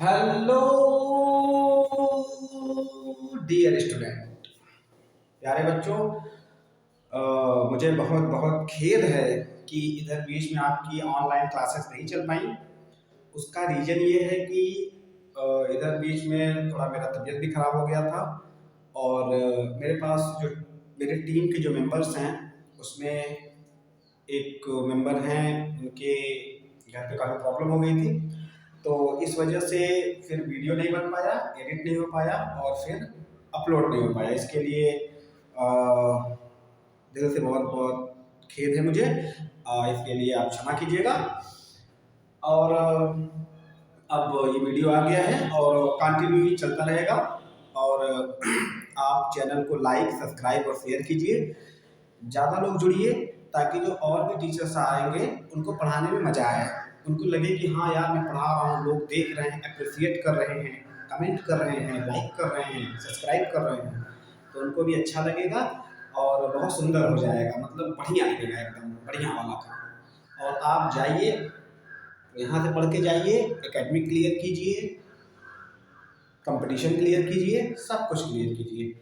Hello dear student, प्यारे बच्चों। मुझे बहुत बहुत खेद है कि इधर बीच में आपकी ऑनलाइन क्लासेस नहीं चल पाई। उसका रीज़न ये है कि इधर बीच में थोड़ा मेरा तबीयत भी ख़राब हो गया था और मेरे पास जो मेरे टीम के जो मेंबर्स हैं उसमें एक मेंबर हैं, उनके घर पे काफ़ी प्रॉब्लम हो गई थी। तो इस वजह से फिर वीडियो नहीं बन पाया, एडिट नहीं हो पाया और फिर अपलोड नहीं हो पाया। इसके लिए दिल से बहुत बहुत खेद है मुझे। इसके लिए आप क्षमा कीजिएगा। और अब ये वीडियो आ गया है और कंटिन्यू ही चलता रहेगा। और आप चैनल को लाइक, सब्सक्राइब और शेयर कीजिए। ज़्यादा लोग जुड़िए ताकि जो और भी टीचर्स आएंगे उनको पढ़ाने में मज़ा आए, उनको लगे कि हाँ यार मैं पढ़ा रहा हूँ, लोग देख रहे हैं, अप्रिसिएट कर रहे हैं, कमेंट कर रहे हैं, लाइक कर रहे हैं, सब्सक्राइब कर रहे हैं, तो उनको भी अच्छा लगेगा और बहुत सुंदर हो जाएगा। मतलब बढ़िया लगेगा, एकदम बढ़िया वाला काम। और आप जाइए, यहाँ से पढ़ के जाइए, एकेडमिक क्लियर कीजिए, कंपटीशन क्लियर कीजिए, सब कुछ क्लियर कीजिए।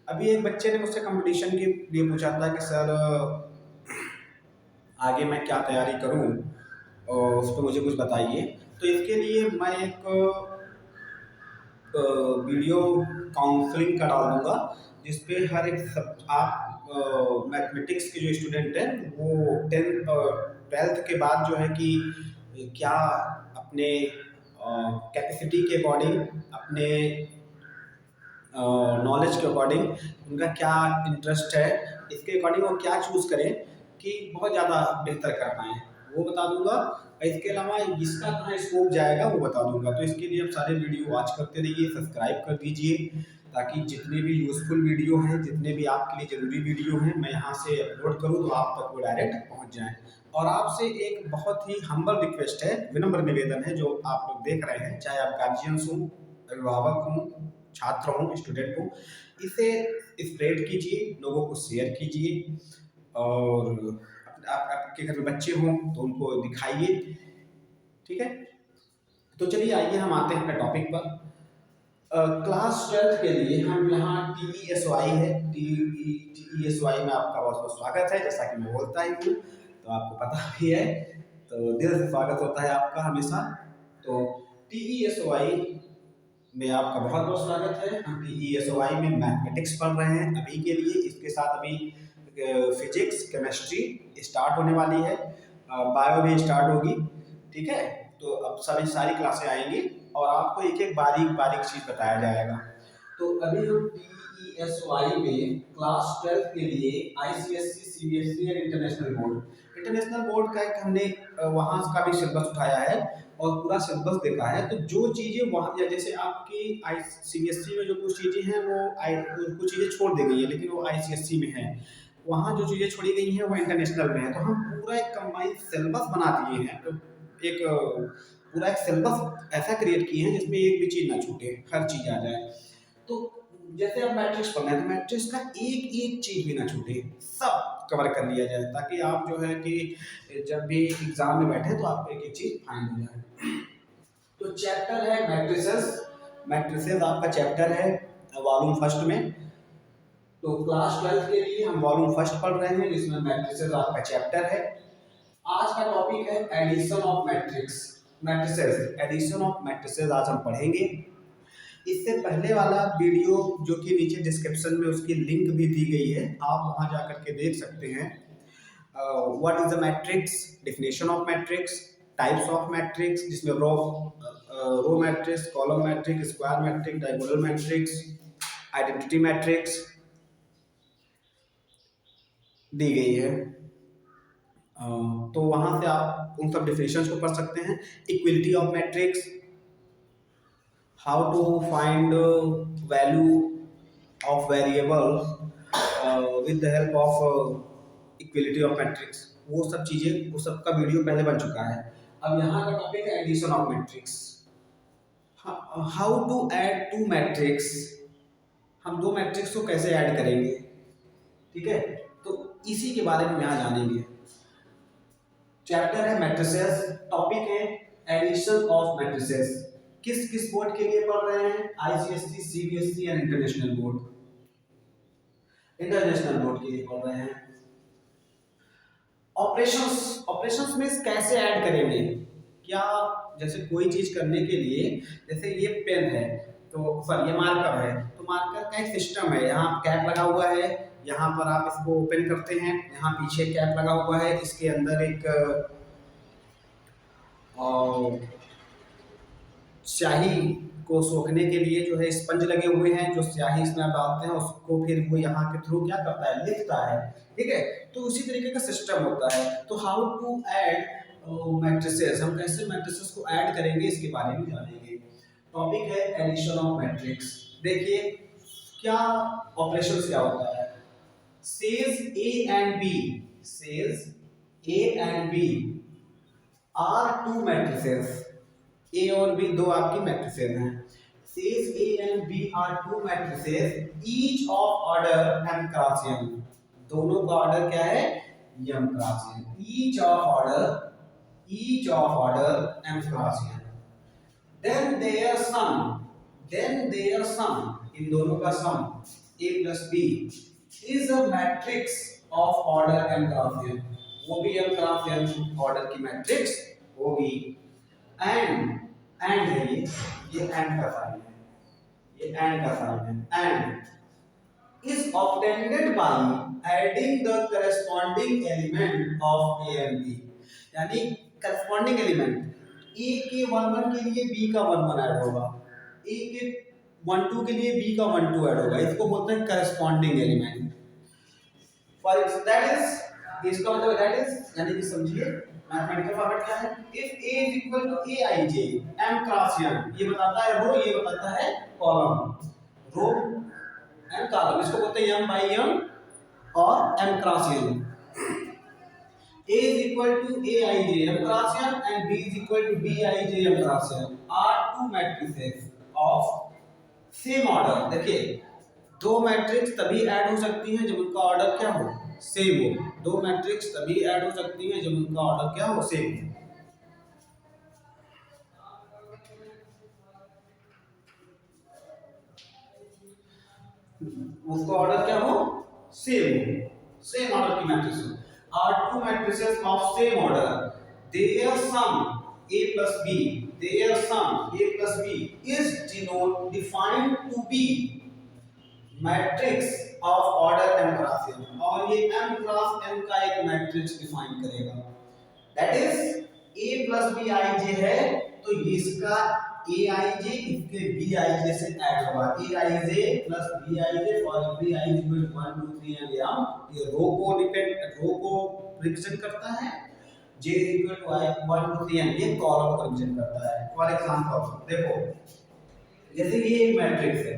अभी एक बच्चे ने मुझसे कंपटीशन के लिए पूछा था कि सर आगे मैं क्या तैयारी करूं और उस पर मुझे कुछ बताइए। तो इसके लिए मैं एक वीडियो काउंसलिंग का डाल दूंगा, जिसपे हर एक सब आप मैथमेटिक्स के जो स्टूडेंट हैं वो 12th के बाद जो है कि क्या अपने कैपेसिटी के अकॉर्डिंग, अपने नॉलेज के अकॉर्डिंग उनका क्या इंटरेस्ट है, इसके अकॉर्डिंग वो क्या चूज़ करें कि बहुत ज़्यादा बेहतर कर पाएँ, वो बता दूंगा। इसके अलावा इसका कहाँ स्कोप जाएगा वो बता दूंगा। तो इसके लिए आप सारे वीडियो वॉच करते रहिए, सब्सक्राइब कर दीजिए, ताकि जितने भी यूज़फुल वीडियो हैं, जितने भी आपके लिए ज़रूरी वीडियो हैं, मैं यहाँ से अपलोड करूँ तो आप तक वो डायरेक्ट पहुँच जाएँ। और आपसे एक बहुत ही हम्बल रिक्वेस्ट है, विनम्र निवेदन है, जो आप लोग देख रहे हैं, चाहे आप गार्जियंस हों, अभिभावक हों, छात्र हों, स्टूडेंट हों, इसे स्प्रेड कीजिए, लोगों को शेयर कीजिए। और आप आपके घर में बच्चे हों तो उनको दिखाइए, ठीक है। तो चलिए आइए हम आते हैं अपने टॉपिक पर। क्लास 12th के लिए हम यहाँ TESY है, TESY में आपका बहुत बहुत स्वागत है। जैसा कि मैं बोलता ही हूँ तो आपको पता भी है, तो दिल से स्वागत होता है आपका हमेशा। तो TESY में आपका बहुत बहुत स्वागत है। हम TESY में मैथमेटिक्स पढ़ रहे हैं अभी के लिए। इसके साथ अभी फिजिक्स, केमिस्ट्री स्टार्ट होने वाली है, बायो भी स्टार्ट होगी, ठीक है। तो अब सभी सारी क्लासें आएंगी और आपको एक एक बारीक बारीक चीज़ बताया जाएगा। तो अभी हम TESY में क्लास 12 के लिए ICSE, CBSE और इंटरनेशनल बोर्ड का एक हमने वहाँ का भी सिलेबस उठाया है और पूरा सिलेबस देखा है। तो जो चीज़ें वहाँ, या जैसे आपकी CBSE में जो कुछ चीज़ें हैं वो कुछ चीज़ें छोड़ दी गई है, लेकिन वो ICSE में है। वहाँ जो चीज़ें छोड़ी गई हैं वो इंटरनेशनल में है। तो हम पूरा एक कंबाइंड सिलेबस बना दिए हैं, तो एक पूरा एक सिलेबस ऐसा क्रिएट किए हैं जिसमें एक भी चीज़ ना छूटे, हर चीज़ आ जाए। तो जैसे आप मैट्रिक्स पढ़ रहे हैं तो मैट्रिक्स का एक एक चीज़ भी ना छूटे, सब कवर कर लिया जाए, ताकि आप जो है कि जब भी एग्जाम में बैठे तो आपको एक एक चीज़ फाइंड हो जाए। तो चैप्टर है मैट्रिसेस। मैट्रिसेस आपका चैप्टर है वॉल्यूम फर्स्ट में। तो क्लास 12 के लिए हम वॉल्यूम फर्स्ट पढ़ रहे हैं, जिसमें मैट्रिसेस आपका चैप्टर है। आज का टॉपिक है addition of matrix, matrices, addition of matrices आज हम पढ़ेंगे। इससे पहले वाला वीडियो जो कि नीचे डिस्क्रिप्शन में उसकी लिंक भी दी गई है, आप वहां जाकर के देख सकते हैं। What is the matrix, definition of matrix, types of matrix, जिसमें row matrix, column matrix, square matrix, diagonal matrix, identity matrix दी गई है। तो वहां से आप उन सब डेफिनेशंस को पढ़ सकते हैं। Equality of matrix, how to find value of variable with the help of equality of matrix, वो सब चीज़ें, वो सब का वीडियो पहले बन चुका है। अब यहाँ का टॉपिक है addition of matrix. How to add two matrix, हम दो मैट्रिक्स को कैसे ऐड करेंगे, ठीक है। तो इसी के बारे में यहाँ जानेंगे। चैप्टर है मैट्रिसेस, टॉपिक है एडिशन ऑफ मैट्रिसेस। किस किस बोर्ड के लिए पढ़ रहे हैं? ICSC, CBSE and international board. International board के लिए पढ़ रहे हैं। ऑपरेशंस, ऑपरेशंस में कैसे ऐड करेंगे? क्या जैसे कोई चीज करने के लिए, जैसे ये पेन है तो सॉरी ये मार्कर है, तो मार्कर का एक सिस्टम है, यहाँ कैप लगा हुआ है, यहाँ पर आप इसको ओपन करते हैं, यहाँ पीछे कैप लगा हुआ है, इसके अंदर एक स्याही को सोखने के लिए जो है स्पंज लगे हुए हैं, जो स्याही इसमें आप डालते हैं उसको फिर वो यहाँ के थ्रू क्या करता है, लिखता है। ठीक है, तो उसी तरीके का सिस्टम होता है। तो हाउ टू ऐड मैट्रिसेस, हम कैसे मैट्रिसेस को ऐड करेंगे इसके बारे में जानेंगे। टॉपिक है एडिशन ऑफ मैट्रिक्स। देखिए क्या ऑपरेशन क्या होता है। Says A and B, says A and B are two matrices, A और बी दो आपकी मैट्रिसेस हैं। Says A and B are two matrices, each of order m cross n, दोनों का ऑर्डर क्या है, m cross n, each of order m cross n। Then there sum, इन दोनों का sum a plus b is a matrix of order m cross n, वो भी m cross n order की मैट्रिक्स होगी। एंड है ये एंड का साइन है, ये एंड का साइन है। And is obtained by adding the corresponding element of A and B, यानी करस्पॉन्डिंग एलिमेंट ए के 1 1 के लिए बी का 1 1 ऐड होगा, ए के 1 2 के लिए बी का 1 2 ऐड होगा, इसको बोलते हैं corresponding element. For that is, इसका मतलब दैट इज यानी कि समझिए मैथमेटिकल फॉर्मेट क्या है, if a is equal to aij m cross n, ये बताता है रो, ये बताता है कॉलम, रो एंड कॉलम, इसको बोलते हैं m by m और m cross n। a is equal to aij m cross n and b is equal to bij m cross n are two matrices of same order। देखिए दो matrix तभी add हो सकती हैं जब उनका order क्या हो, सेम हो। दो मैट्रिक्स तभी ऐड हो सकती हैं जब उनका ऑर्डर क्या हो, सेम हो। उसका ऑर्डर क्या हो, सेम हो, सेम ऑर्डर की मैट्रिक्स हो। Are two matrices of same order, their sum a plus b, their sum a plus b is defined to be matrix of order m cross n, और ये m cross n का एक matrix define करेगा। That is a plus b i j है, तो इसका a i j इसके b i j से ऐड होगा, a i j plus b i j for every i equal 1 2 3 and m। ये रो को रिप्रेजेंट करता है, j equal to i 1 2 3 and ये कॉलम को रिप्रेजेंट करता है। फॉर एग्जांपल देखो जैसे ये एक मैट्रिक्स है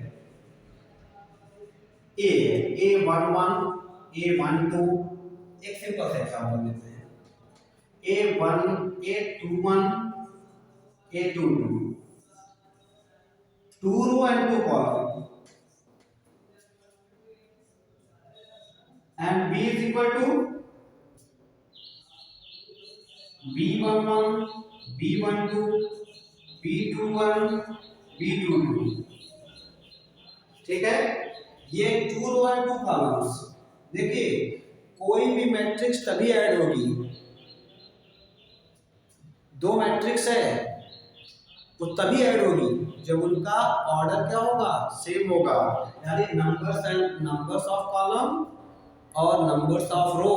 A11 A12, एक सिंपल सा एग्जांपल लेते हैं, A1 A21 A22, 2 row and 2 column, and B is equal to B11 B12 B21 B22। ठीक है, ये 2 रो एंड 2 कॉलम्स। देखिए कोई भी मैट्रिक्स तभी ऐड होगी, दो मैट्रिक्स है तो तभी ऐड होगी जब उनका ऑर्डर क्या होगा, सेम होगा, यानी नंबर्स ऑफ कॉलम और नंबर्स ऑफ रो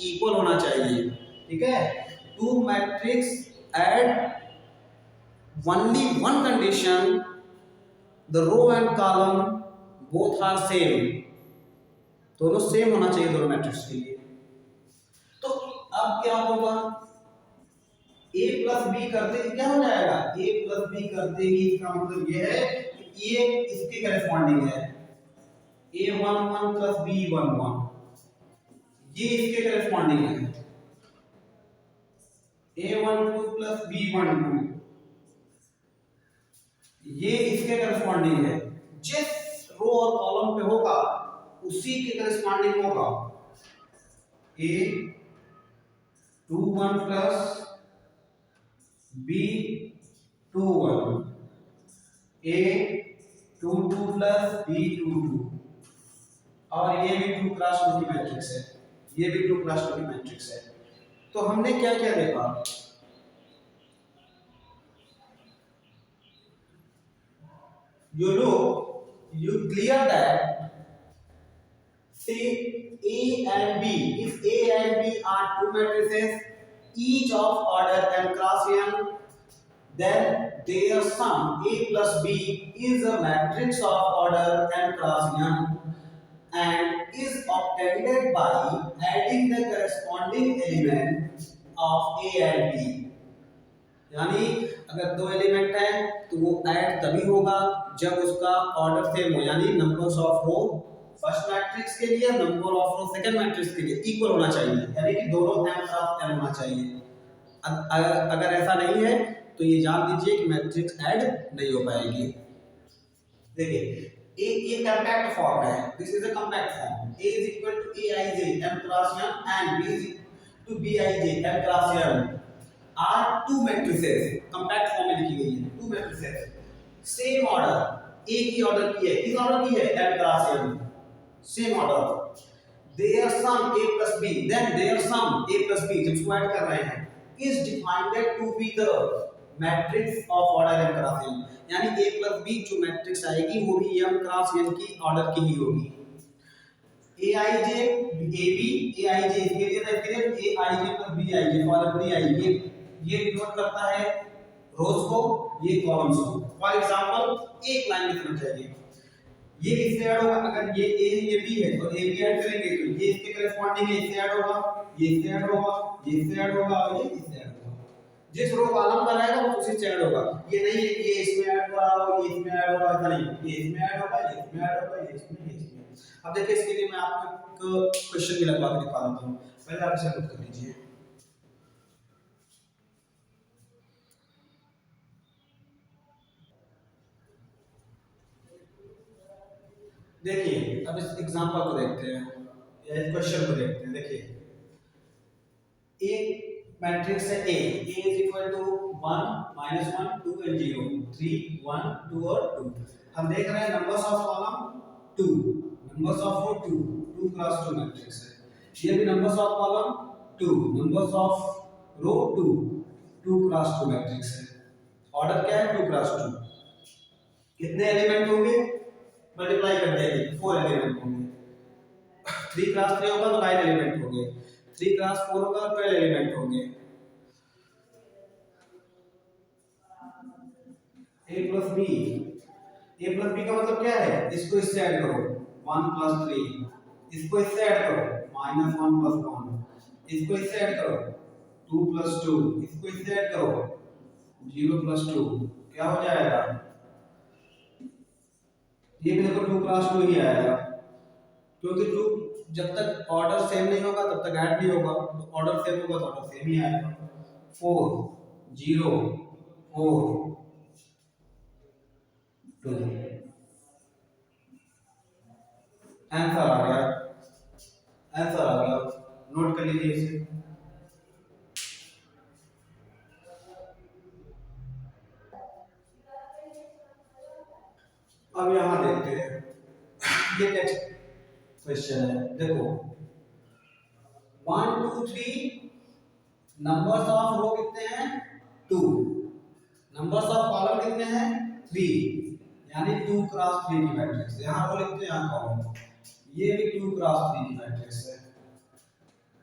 इक्वल होना चाहिए। ठीक है, two matrix add only one condition, the row and column both are same, दोनों सेम होना चाहिए दोनों मैट्रिक्स के लिए। तो अब क्या होगा, a प्लस बी करते ही क्या हो जाएगा, a प्लस बी करते ही इसका मतलब ये है कि ये इसके करेस्पॉन्डिंग है, a11 प्लस b11 ये इसके करेस्पॉन्डिंग है, a12 प्लस b12 ये इसके करेस्पॉन्डिंग है। जिस रो और कॉलम पे होगा उसी के करेस्पॉन्डिंग होगा, a21 plus b21 A two two plus B two two, और ये भी 2x2 की मैट्रिक्स है, ये भी 2x2 की मैट्रिक्स है। तो हमने क्या क्या देखा, you know, you clear that, say A and B, if A and B are two matrices, each of order n cross n, then their sum A plus B is a matrix of order n cross n and is obtained by adding the corresponding element of A and B। यानी अगर दो element है तो वो add तभी होगा जब उसका ऑर्डर सेम हो, यानी numbers of row first matrix के लिए number of row second matrix के लिए इक्वल होना चाहिए, यानी कि दोनों m साथ m होना चाहिए। अगर ऐसा नहीं है तो ये जान दीजिए कि मैट्रिक्स ऐड नहीं हो पाएगी। देखिए ये कॉम्पैक्ट फॉर्म है, this is a compact form, a is equal to aij m cross n and b is equal to bij m cross n are two matrices, compact form में लिखी गई है, two matrices सेम ऑर्डर, एक ही order की है, किस order की है m cross n, same order, their sum a plus b, then their sum a plus b जब इसको ऐड कर रहे हैं is defined to be the matrix of order m cross n, यानी a plus b जो matrix आएगी वो भी m क्रॉस n की ऑर्डर की ही होगी। aij ab aij इसके लिए था, इसके लिए aij plus bij for every i, ये डिनोट करता है रोज को, ये कॉलम्स को। फॉर एग्जांपल एक लाइन में समझ जाइए, ये किससे ऐड होगा, अगर ये a है ये b है तो a b ऐड करेंगे तो ये इसके करेस्पॉन्डिंग है, इससे ऐड होगा, ये इससे ऐड होगा, ये इससे ऐड होगा और ये इससे ऐड होगा। जिस रो कॉलम पर आएगा वो उसी से ऐड होगा। ये नहीं है कि ये इसमें ऐड हुआ और ये इसमें ऐड होगा, ऐसा नहीं, ये इसमें ऐड होगा, ये इसमें ऐड होगा, ये इसमें, ये इसमें। अब देखिए इसके लिए मैं आपको एक क्वेश्चन भी लगवा के दिखा देता हूं, पहले आप इसे नोट कर लीजिए। देखिए अब इस एग्जांपल को देखते हैं या इस क्वेश्चन को देखते हैं। देखिए एक मैट्रिक्स है A is equal to 1 -1 2 and 0 3 1 2 और 2। हम देख रहे हैं numbers of column 2, numbers of row 2, 2 cross 2 matrix है। ये भी numbers of column 2, numbers of row 2, 2 cross 2 matrix है। ऑर्डर क्या है 2 क्रॉस 2। कितने एलिमेंट होंगे, मल्टीप्लाई कर देंगे 4 एलिमेंट होंगे। 3 क्रॉस 3 होगा तो 9 एलिमेंट होंगे, 3 क्रॉस 4 होगा तो 12 एलिमेंट होंगे। a plus b, a plus b का मतलब क्या है, इसको इससे ऐड करो 1 plus 3, इसको इससे ऐड करो -1 plus 1, इसको इससे ऐड करो 2 plus 2, इसको इससे ऐड करो 0 plus 2, क्या हो जाएगा, ये भी देखो 2 क्रॉस 2 ही आएगा, क्योंकि 2 जब तक ऑर्डर सेम नहीं होगा तब तक ऐड नहीं होगा, तो ऑर्डर सेम होगा तो ऑर्डर सेम ही आएगा। 4 0 4 2 आंसर आ गया, आंसर आ गया, नोट कर लीजिए इसे। अब यहां देखते हैं, ये नेक्स्ट क्वेश्चन है। देखो 1 2 3 नंबर्स ऑफ रो कितने हैं 2, नंबर्स ऑफ कॉलम कितने हैं 3, यानी 2 क्रॉस 3 की मैट्रिक्स। यहां रो लिखते हैं यहां कॉलम, ये भी 2 क्रॉस 3 की मैट्रिक्स है,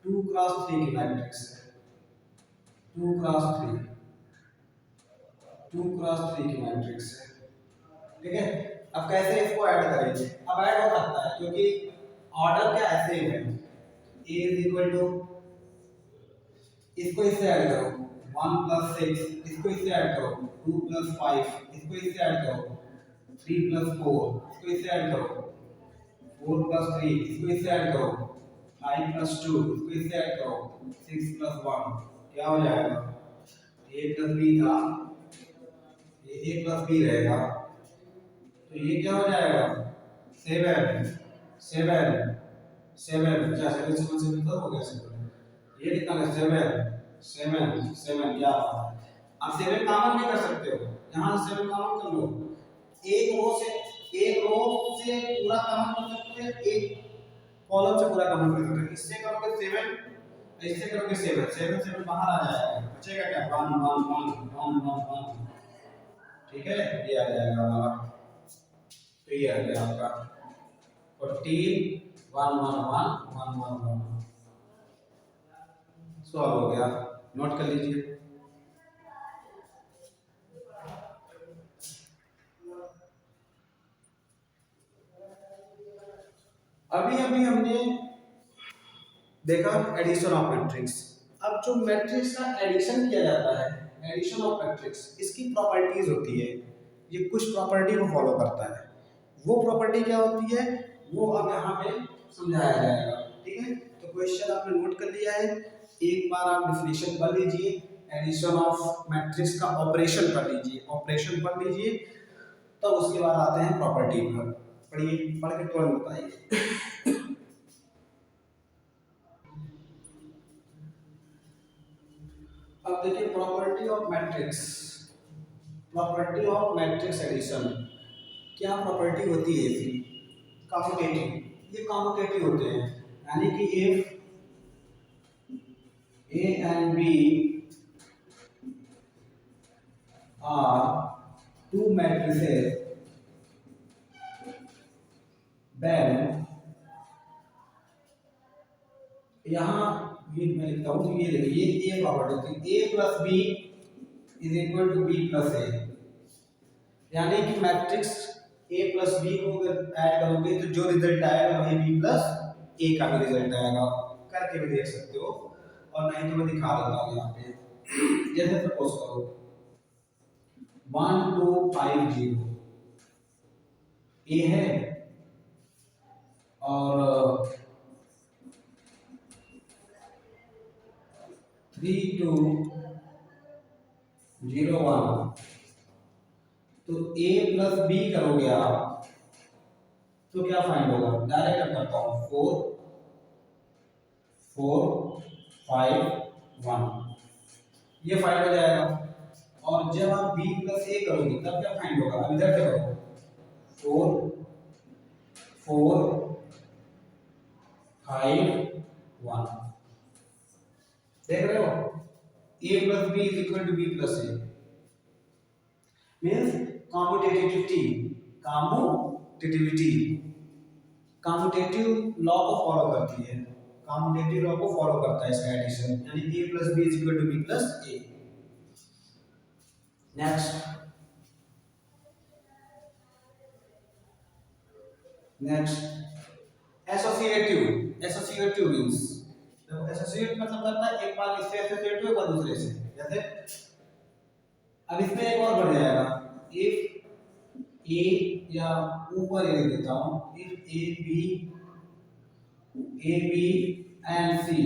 2 क्रॉस 3 की मैट्रिक्स है, 2 क्रॉस 3, 2 क्रॉस 3 की मैट्रिक्स है। ठीक है, अब कैसे इसको ऐड करेंगे, अब ऐड हो सकता है क्योंकि ऑर्डर क्या ऐसे ही है, a इज इक्वल टू, इसको इससे ऐड करो 1 plus 6, इसको इससे ऐड करो 2 plus 5, इसको इससे ऐड करो 3 plus 4, इसको इससे ऐड करो 4 plus 3, इसको इससे ऐड करो 5 plus 2, इसको इससे ऐड करो 6 plus 1, क्या हो जाएगा, a plus b था, ये a plus b रहेगा, तो ये क्या हो जाएगा 7 7 7 क्या 7 7 7 तो हो गया 7, ये कितना है 7 7 7 क्या, आप 7 कॉमन नहीं कर सकते हो, यहाँ 7 कॉमन कर लो, एक रो से पूरा कमेंट कर सकते हैं, एक कॉलम से पूरा कमेंट कर सकते हैं। इससे करोगे 7, इससे करोगे 7, 7 7 बाहर आ जाएगा, बचेगा क्या 1 1 1 1 1 1, ठीक है, ये आ जाएगा हमारा। तो ये आ गया आपका 14 1 1 1 1 1 1, सॉल्व हो गया, नोट कर लीजिए। अभी अभी हमने देखा एडिशन ऑफ मैट्रिक्स। अब जो मैट्रिक्स का एडिशन किया जाता है, एडिशन ऑफ मैट्रिक्स, इसकी प्रॉपर्टीज होती है, ये कुछ प्रॉपर्टी को फॉलो करता है। वो प्रॉपर्टी क्या होती है वो अब यहाँ पे समझाया जाएगा, ठीक है। तो क्वेश्चन आपने नोट कर लिया है, एक बार आप डेफिनेशन पढ़ लीजिए, एडिशन ऑफ मैट्रिक्स का ऑपरेशन पढ़ लीजिए, ऑपरेशन पढ़ लीजिए, तो उसके बाद आते हैं प्रॉपर्टी पर। पढ़िए, पढ़ के तुरंत बताइए। अब देखिए property of matrix, property of matrix addition, क्या प्रॉपर्टी होती है इसकी? कम्यूटेटिव, ये कम्यूटेटिव होते हैं, यानी कि if A and B are two matrices, then यहाँ ये मैं लिखता हूँ, ये देखिए A property, A plus B is equal to B plus A, यानी कि मैट्रिक्स A प्लस बी को अगर ऐड करोगे तो जो रिजल्ट आएगा वही B प्लस ए का भी रिजल्ट आएगा, करके भी देख सकते हो, और नहीं तो मैं दिखा देता हूँ यहाँ पे। जैसे सपोज करो 1 2 5 0 ए है, और 3 2 0 1, तो a प्लस बी करोगे आप तो क्या फाइंड होगा? डायरेक्ट करता हूँ 4 4 5 1, ये फाइंड हो जाएगा। और जब आप b प्लस ए करोगे तब क्या फाइंड होगा? अब इधर से करो 4 4 5 1, देख रहे हो, a plus B is equal to B plus A, means commutativity, commutativity, commutative law को फॉलो करती है, कॉम्यूटेटिव लॉ को फॉलो करता है इसका एडिशन, यानी a plus B is equal to B plus A. Next associative, associative means, देखो associate मतलब करता है एक बार इससे एसोसिएट हो एक बार दूसरे से, जैसे अब इसमें एक और बढ़ जाएगा, इफ ए, या ऊपर ये लिख देता हूँ, if A B and C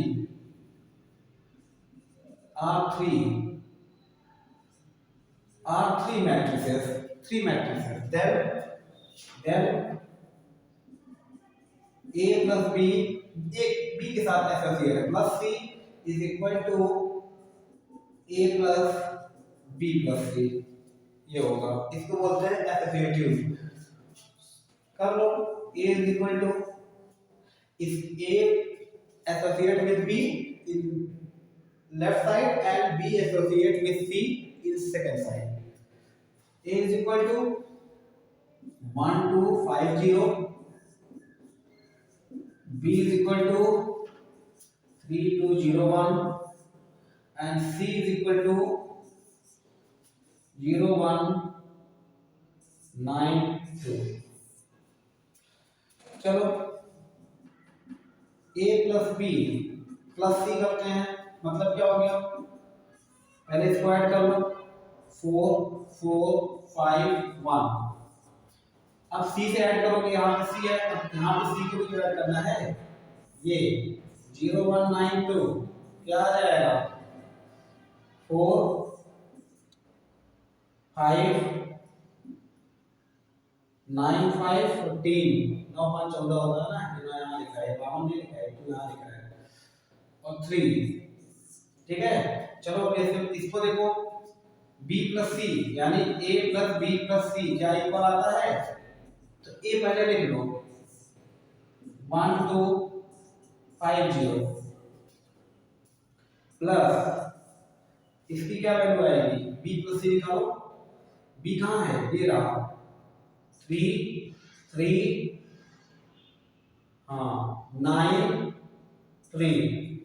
are three matrices, then a plus B, एक बी के साथ एसोसिएट है, plus C is equal to a plus B plus C, ये होगा, इसको बोलते हैं एसोसिएटिव। कर लो, a is equal to, if a associate with b in left side and b associate with c in second side, a is equal to 1 2 5 0, b is equal to 3 2 0 1, and c is equal to 0 1 9 2। चलो a plus b plus c करते हैं, मतलब क्या हो गया, पहले square कर लो 4 4 5 1, अब c से ऐड करोगे, यहाँ पे c है, अब यहाँ पे c को भी ऐड करना है, ये 0 1 9 2 क्या आ जाएगा 4 5 9 5 14, 9 5 14 होता है ना, यहाँ लिखा है 52 नहीं लिखा है, यहाँ लिखा है, और 3, ठीक है। चलो अब इसको देखो बी प्लस सी, यानी ए प्लस बी प्लस सी क्या इक्वल आता है? तो ए पहले लिख लो 1250 प्लस इसकी क्या वैल्यू आएगी? बी प्लस सी निकालो, बी कहाँ है? ये रहा 3 हाँ 9 3,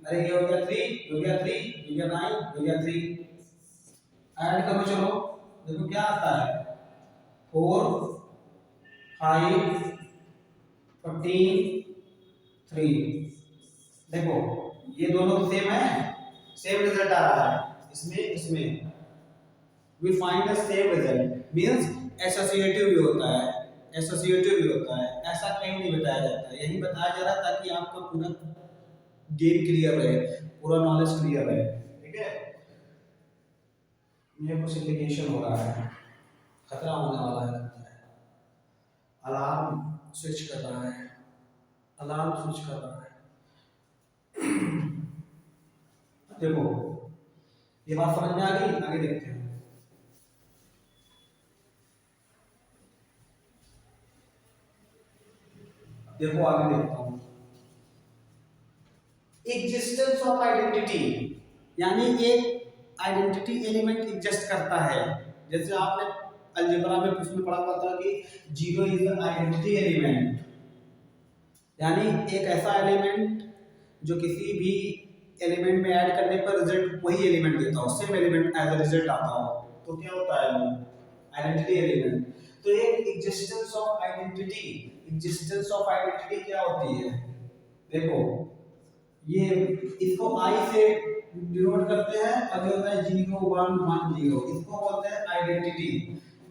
अरे ये हो गया 3, हो गया 3, हो गया 9, हो गया 3, ऐड करो चलो, देखो क्या आता है 4 5 15 3। देखो ये दोनों तो सेम है, सेम रिजल्ट आ रहा है इसमें इसमें। We find the same result means associative भी होता है, एसोसिएटिव भी होता है, ऐसा कहीं नहीं बताया जाता है, यही बताया जा रहा है ताकि आपका पूरा गेम क्लियर रहे, पूरा नॉलेज क्लियर रहे। ठीक है, ये कुछ इंडिकेशन हो रहा है, खतरा होने वाला है लगता है। अलार्म स्विच कर रहा है, अलार्म स्विच कर रहा है। देखो ये बात समझ में आ गई, आगे देखते हैं। देखो आगे देखता हूं, एग्जिस्टेंस ऑफ आइडेंटिटी, यानी एक आइडेंटिटी एलिमेंट एग्जिस्ट करता है। जैसे आपने अलजेब्रा में उसमें पढ़ा हुआ था कि zero is the identity element, यानी एक ऐसा एलिमेंट जो किसी भी एलिमेंट में ऐड करने पर रिजल्ट वही एलिमेंट देता हो, same element as a result आता हो, तो क्या होता है वो आइडेंटिटी एलिमेंट। तो एक existence of identity, existence of identity क्या होती है? देखो ये इसको आई से डिनोट करते हैं, और जो होता है 0 1 1 0, इसको बोलते हैं आइडेंटिटी।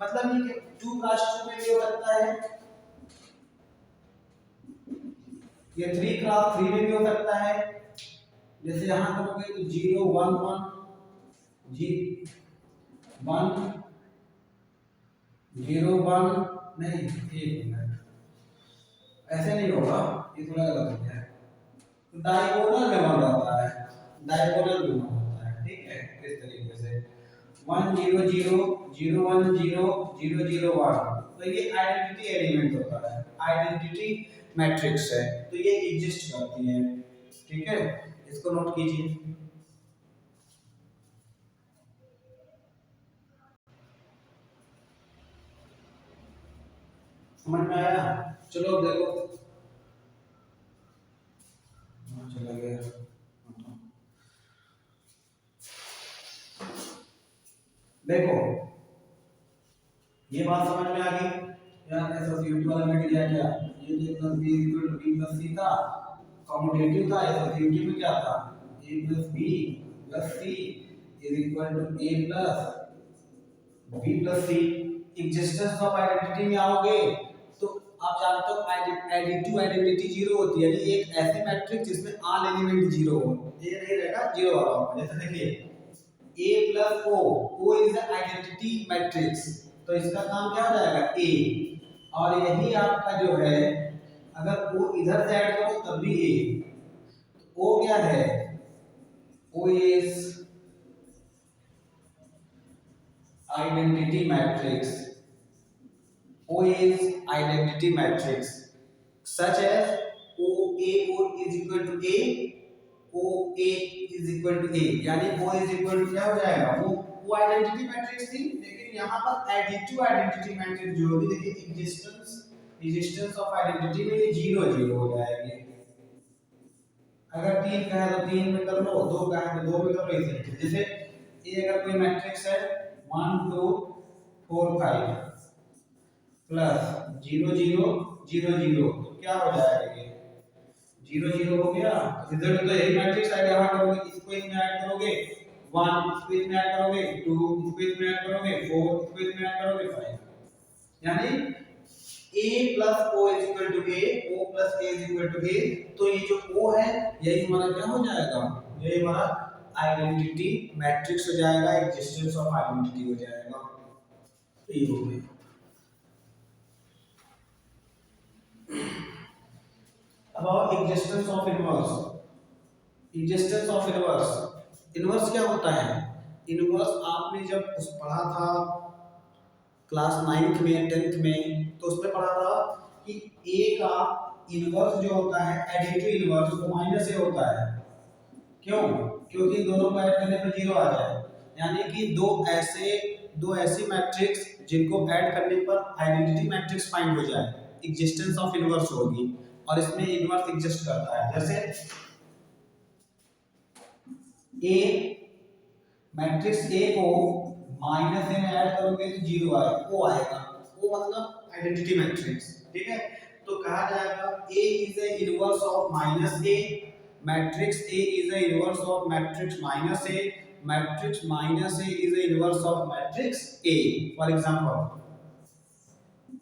मतलब ये 2x2 में भी हो सकता है, ये 3x3 में भी हो सकता है। जैसे यहां करोगे तो 0 1 1 जी 1 0 1 नहीं, एक मिनट, ऐसे नहीं होगा, ये थोड़ा गलत हो गया। डायगोनल में बन जाता है, डायगोनल में होता है। ठीक है, इस तरीके से 1 0 0 0 1 0 0 0 1, तो ये आइडेंटिटी एलिमेंट होता है, आइडेंटिटी मैट्रिक्स है, तो ये एग्जिस्ट करती है। ठीक है, इसको नोट कीजिए। समझ में आया? चलो अब देखो, चला गया। देखो ये बात समझ में आ गई, यार एसोसिएटिव वाला में क्या क्या, ये a plus B equal to B plus C था, कॉम्यूटेटिव था, एसोसिएटिव में क्या था a plus B plus C is equal to a plus B plus C. Existence of identity में आओगे तो आप जानते हो एडिटिव आइडेंटिटी जीरो होती है, यानी एक ऐसी मैट्रिक्स जिसमें ऑल एलिमेंट जीरो हो, ये नहीं रहेगा जीरो वाला होगा। जैसे देखिए a plus o is the identity matrix, तो इसका काम क्या हो जाएगा a, और यही आपका जो है अगर o इधर से ऐड करो तब भी a, तो o क्या है, o is identity matrix, o is identity matrix such as o is equal to a, o a is equal to a, यानी o is equal to क्या हो जाएगा, वो आइडेंटिटी मैट्रिक्स थी, लेकिन यहाँ पर एडिटिव आइडेंटिटी मैट्रिक्स जो होगी, देखिए एग्जिस्टेंस ऑफ आइडेंटिटी में ये 0 0 हो जाएगी। अगर 3 का है तो 3 में कर लो, 2 का है तो 2 में कर लो, इसे जैसे ये अगर कोई मैट्रिक्स है 1 2 4 5 प्लस 0 0 0 0, तो क्या हो जाएगा, ये 0 0 हो गया। रिजल्ट तो यही मैट्रिक्स आएगा, यहाँ करोगे इसको इसमें ऐड करोगे 1, इसको इसमें ऐड करोगे 2, इसको इसमें ऐड करोगे 4, इसको इसमें ऐड करोगे 5, यानी a plus o is equal to a, o plus a is equal to a, तो ये जो o है यही हमारा क्या हो जाएगा, यही हमारा आइडेंटिटी मैट्रिक्स हो जाएगा, एग्जिस्टेंस ऑफ आइडेंटिटी हो जाएगा। ये हो गया। About existence of inverse, existence of inverse, inverse क्या होता है? इनवर्स आपने जब उस पढ़ा था क्लास 9th में 10th में, तो उसमें पढ़ा था कि ए का इनवर्स जो होता है एडिटिव इनवर्स वो माइनस ए होता है। क्यों? क्योंकि दोनों को ऐड करने पर जीरो आ जाए, यानी कि दो ऐसी मैट्रिक्स जिनको ऐड करने पर आइडेंटिटी मैट्रिक्स फाइंड हो जाए, एग्जिस्टेंस ऑफ इनवर्स होगी, और इसमें इनवर्स एग्जिस्ट करता है। जैसे ए मैट्रिक्स ए को माइनस ए में ऐड करोगे तो जीरो आएगा, वो आएगा, वो मतलब आइडेंटिटी मैट्रिक्स। ठीक है, तो कहा जाएगा A is a inverse of minus A, matrix A is a inverse of matrix minus A, matrix minus A is a inverse of matrix A. For example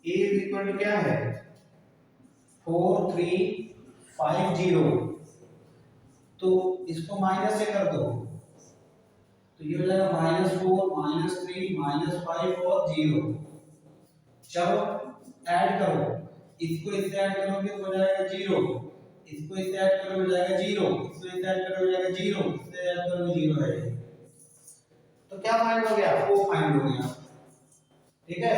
A is equal to क्या है 4 3 5 0, तो इसको minus से कर दो तो ये हो जाएगा -4 -3 -5 और 0। चलो ऐड करो, इसको इससे ऐड करोगे तो हो जाएगा 0, इसको इससे ऐड करोगे हो जाएगा 0, इसको इससे ऐड करोगे हो जाएगा 0, इससे ऐड करोगे 0 है। तो क्या फाइंड हो गया? 4 फाइंड हो गया। ठीक है,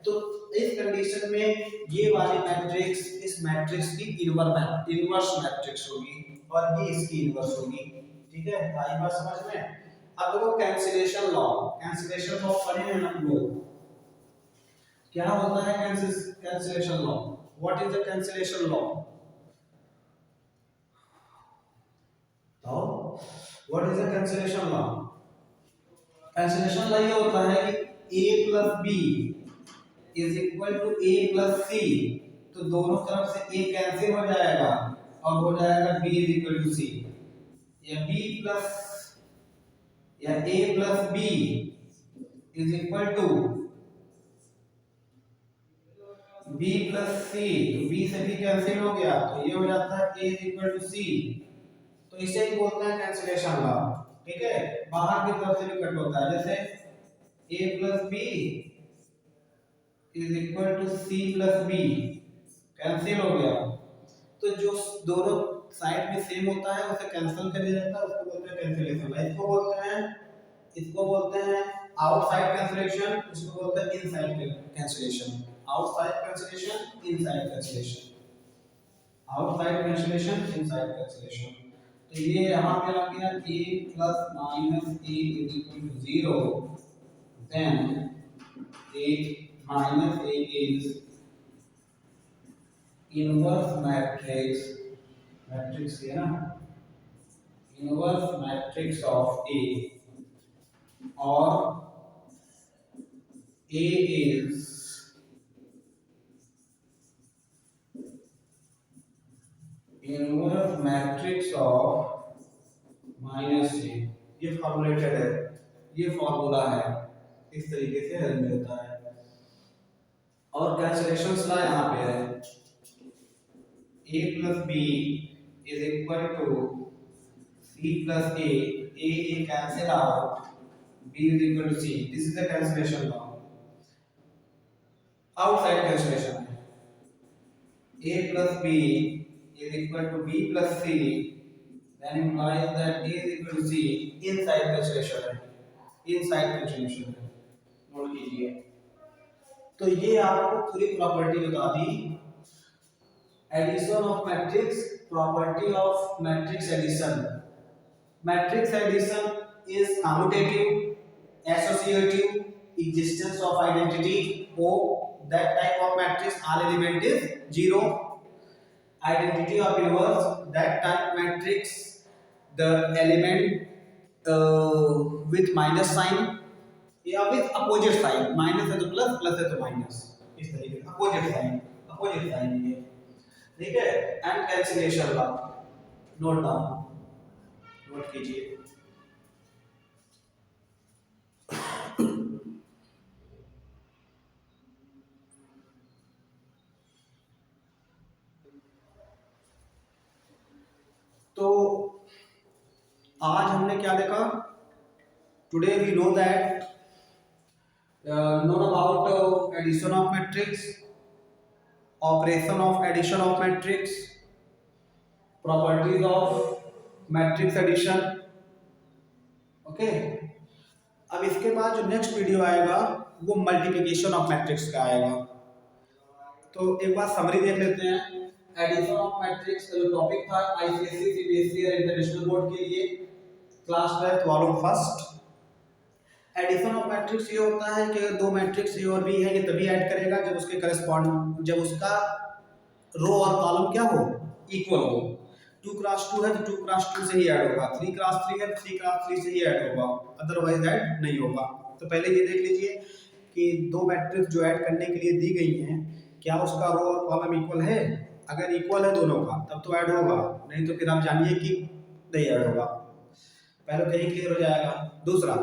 तो इस कंडीशन में ये वाली मैट्रिक्स इस मैट्रिक्स की इनवर्स मैट्रिक्स होगी और ये इसकी इनवर्स होगी। ठीक है, आई बात समझ में? अब देखो कैंसिलेशन लॉ पढ़े हैं हम लोग। क्या होता है cancellation law? What is the cancellation law? तो what is the cancellation law? Cancellation law ये होता है कि a plus b is equal to a plus c, तो दोनों तरफ से a कैंसिल हो जाएगा और हो जाएगा b is equal to c, या a plus b is equal to b plus c, तो b से b कैंसिल हो गया तो ये हो जाता है a is equal to c, तो इसे ही बोलते हैं कैंसिलेशन लॉ। ठीक है, बाहर की तरफ से भी कट होता है, जैसे a plus b is equal to c plus b, cancel हो गया, तो जो दोनों साइड में सेम होता है उसे कैंसिल कर दिया जाता है, उसको बोलते हैं कैंसिलेशन। इसको बोलते हैं आउटसाइड कैंसिलेशन, इसको बोलते हैं inside cancellation. Outside cancellation, inside cancellation, outside cancellation, inside cancellation. तो ये यहां पे आ गया a plus minus a is equal to 0, then a minus a is inverse matrix है ना, inverse matrix of a, और a is inverse matrix of minus a। ये फॉर्मुलेटेड है, ये फॉर्मूला है, इस तरीके से हल मिलता है। और कैंसिलेशन ला यहाँ पे है a plus b is equal to c plus a cancel out, b is equal to c, this is the cancellation law. Outside cancellation है a plus b is equal to b plus c, then implies that a is equal to c, inside cancellation है, inside cancellation है, note कीजिए। तो ये आपको पूरी property बता दी, addition of matrix, property of matrix addition. Matrix addition is commutative, associative, existence of identity O, that type of matrix all element is 0, identity of inverse, that type matrix the element with minus sign या with opposite sign, minus है तो plus, plus है तो minus, इस तरीके से opposite sign ये। ठीक है, and cancellation law note down, note कीजिए। तो आज हमने क्या देखा? Today we know that known about addition of matrix, operation of addition of matrix, properties of matrix addition. Okay, अब इसके बाद जो नेक्स्ट वीडियो आएगा वो मल्टीप्लिकेशन ऑफ मैट्रिक्स का आएगा। तो एक बार समरी देख लेते हैं। एडिशन ऑफ मैट्रिक्स का जो टॉपिक था आईसीएसई, सीबीएसई और इंटरनेशनल बोर्ड के लिए, class 12 volume first. Addition of matrix ये होता है कि दो मैट्रिक्स ए और बी है, ये तभी ऐड करेगा जब उसके करस्पॉन्ड, जब उसका रो और कॉलम क्या हो, इक्वल हो। 2 क्रॉस 2 है तो 2 क्रॉस 2 से ही ऐड होगा, 3 क्रॉस 3 है तो 3 क्रॉस 3 से ही ऐड होगा, अदरवाइज ऐड नहीं होगा। तो पहले ये देख लीजिए कि दो मैट्रिक्स जो ऐड करने के लिए दी गई हैं, क्या उसका रो और कॉलम इक्वल है? अगर इक्वल है दोनों का तब तो ऐड होगा, नहीं तो फिर आप जानिए कि नहीं ऐड होगा। पहले तो यही क्लियर हो जाएगा। दूसरा,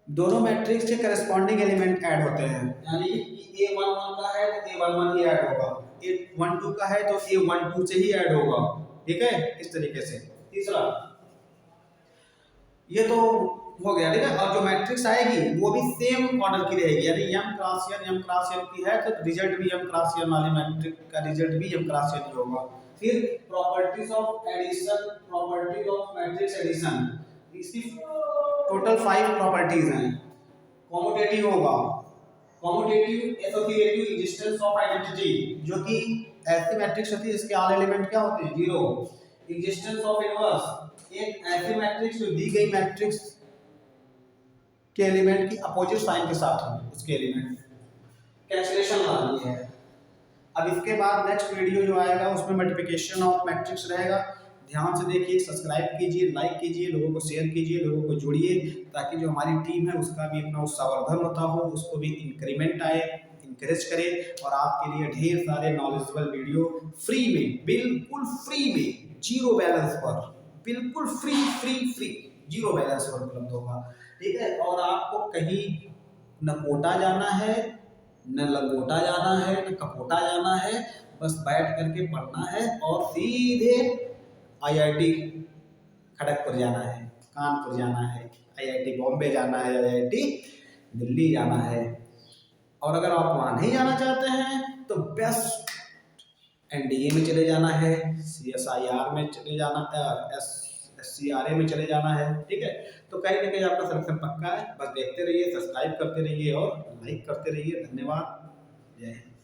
दोनों मैट्रिक्स के करस्पॉन्डिंग एलिमेंट ऐड होते हैं, यानी कि A11 का है तो A11 ही ऐड होगा, A12 का है तो A12 से ही ऐड होगा, ठीक है, इस तरीके से। तीसरा, ये तो हो गया, ठीक है। और जो मैट्रिक्स आएगी वो भी सेम ऑर्डर की रहेगी, यानी m क्रॉस n की है तो रिजल्ट भी m क्रॉस n वाली मैट्रिक्स का रिजल्ट भी m क्रॉस n ही होगा। फिर properties of addition, properties of matrix addition, इसकी टोटल 5 प्रॉपर्टीज हैं। कॉम्यूटेटिव होगा, commutative associative existence of identity, जो कि ऐसी मैट्रिक्स होती है जिसके ऑल एलिमेंट क्या होते हैं, 0। एग्जिस्टेंस ऑफ इनवर्स, एक ऐसी मैट्रिक्स जो दी गई मैट्रिक्स के एलिमेंट की अपोजिट साइन के साथ हो, उसके एलिमेंट। कैंसलेशन लानी है। अब इसके बाद नेक्स्ट वीडियो जो आएगा उसमें मल्टीप्लिकेशन ऑफ मैट्रिक्स रहेगा। ध्यान से देखिए, सब्सक्राइब कीजिए, लाइक कीजिए, लोगों को शेयर कीजिए, लोगों को जोड़िए, ताकि जो हमारी टीम है उसका भी अपना उत्साहवर्धन होता हो, उसको भी इंक्रीमेंट आए, इंकरेज करे, और आपके लिए ढेर सारे नॉलेजेबल वीडियो फ्री में, बिल्कुल फ्री में, जीरो बैलेंस पर, बिल्कुल फ्री जीरो बैलेंस पर उपलब्ध होगा, ठीक है। और आपको कहीं न कोटा जाना है, न लंगोटा जाना है, न कपोटा जाना है, बस बैठ करके पढ़ना है और सीधे आईआईटी खड़गपुर जाना है, कानपुर जाना है, आईआईटी बॉम्बे जाना है, आईआईटी दिल्ली जाना है। और अगर आप वहाँ नहीं जाना चाहते हैं तो बेस्ट एनडीए में चले जाना है, सीएसआईआर में चले जाना है, एससीआरए में चले जाना है, ठीक है। तो कहीं ना कहीं आपका सिलेक्शन पक्का है। बस देखते रहिए, सब्सक्राइब करते रहिए और लाइक करते रहिए। धन्यवाद, जय हिंद।